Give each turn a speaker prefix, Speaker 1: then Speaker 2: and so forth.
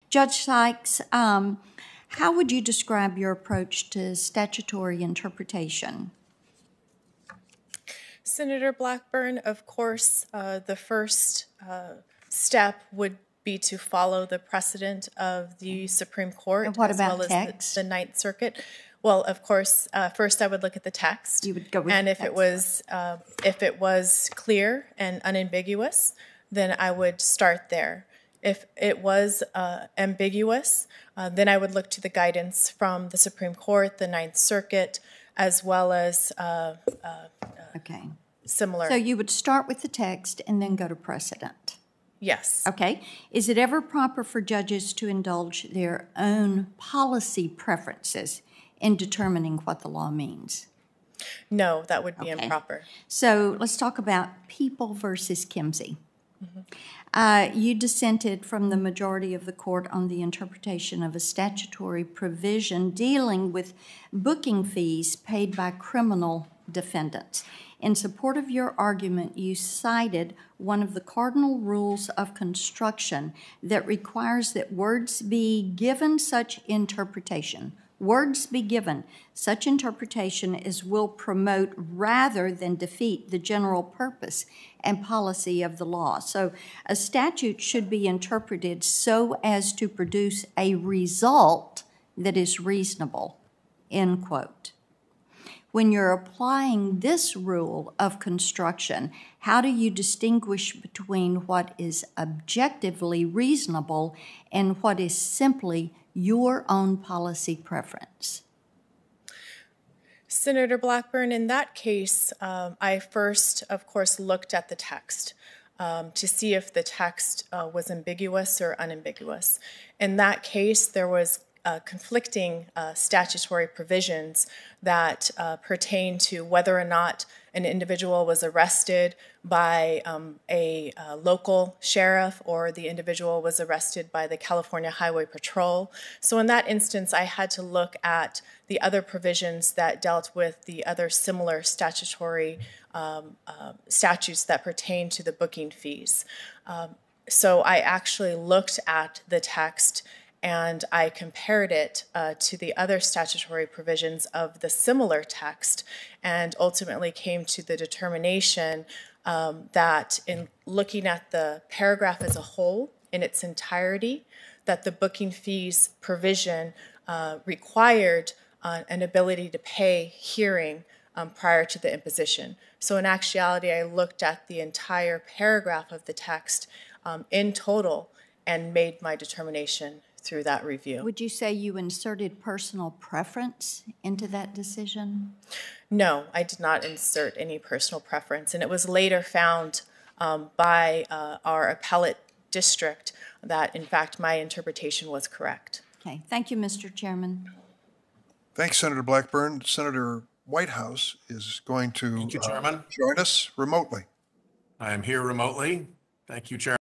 Speaker 1: Judge Sykes, how would you describe your approach to statutory interpretation?
Speaker 2: Senator Blackburn, of course, the first step would be to follow the precedent of the Supreme Court
Speaker 1: And what
Speaker 2: as
Speaker 1: about
Speaker 2: well
Speaker 1: text?
Speaker 2: as the Ninth Circuit. Well, of course, first I would look at the text.
Speaker 1: You would go with
Speaker 2: and
Speaker 1: the
Speaker 2: if
Speaker 1: text.
Speaker 2: if it was clear and unambiguous, then I would start there. If it was ambiguous, then I would look to the guidance from the Supreme Court, the Ninth Circuit, as well as
Speaker 1: Okay.
Speaker 2: similar.
Speaker 1: So you would start with the text and then go to precedent.
Speaker 2: Yes.
Speaker 1: Okay. Is it ever proper for judges to indulge their own policy preferences in determining what the law means?
Speaker 2: No, that would be
Speaker 1: Okay.
Speaker 2: improper.
Speaker 1: So let's talk about People versus Kimsey. You dissented from the majority of the court on the interpretation of a statutory provision dealing with booking fees paid by criminal defendants. In support of your argument, you cited one of the cardinal rules of construction that requires that words be given such interpretation. Words be given such interpretation as will promote rather than defeat the general purpose and policy of the law. So a statute should be interpreted so as to produce a result that is reasonable, end quote. When you're applying this rule of construction, how do you distinguish between what is objectively reasonable and what is simply your own policy preference?
Speaker 2: Senator Blackburn, in that case, I first, of course, looked at the text to see if the text was ambiguous or unambiguous. In that case, there was conflicting statutory provisions that pertain to whether or not an individual was arrested by a local sheriff or the individual was arrested by the California Highway Patrol. So in that instance, I had to look at the other provisions that dealt with the other similar statutory statutes that pertain to the booking fees. So I actually looked at the text and I compared it to the other statutory provisions of the similar text and ultimately came to the determination that in looking at the paragraph as a whole in its entirety, that the booking fees provision required an ability to pay hearing prior to the imposition. So in actuality, I looked at the entire paragraph of the text in total and made my determination through that review.
Speaker 1: Would you say you inserted personal preference into that decision?
Speaker 2: No, I did not insert any personal preference, and it was later found by our appellate district that, in fact, my interpretation was correct.
Speaker 1: Okay, thank you, Mr. Chairman.
Speaker 3: Thanks, Senator Blackburn. Senator Whitehouse is going to
Speaker 4: Thank you, Chairman.
Speaker 3: join us remotely.
Speaker 4: I am here remotely. Thank you, Chairman.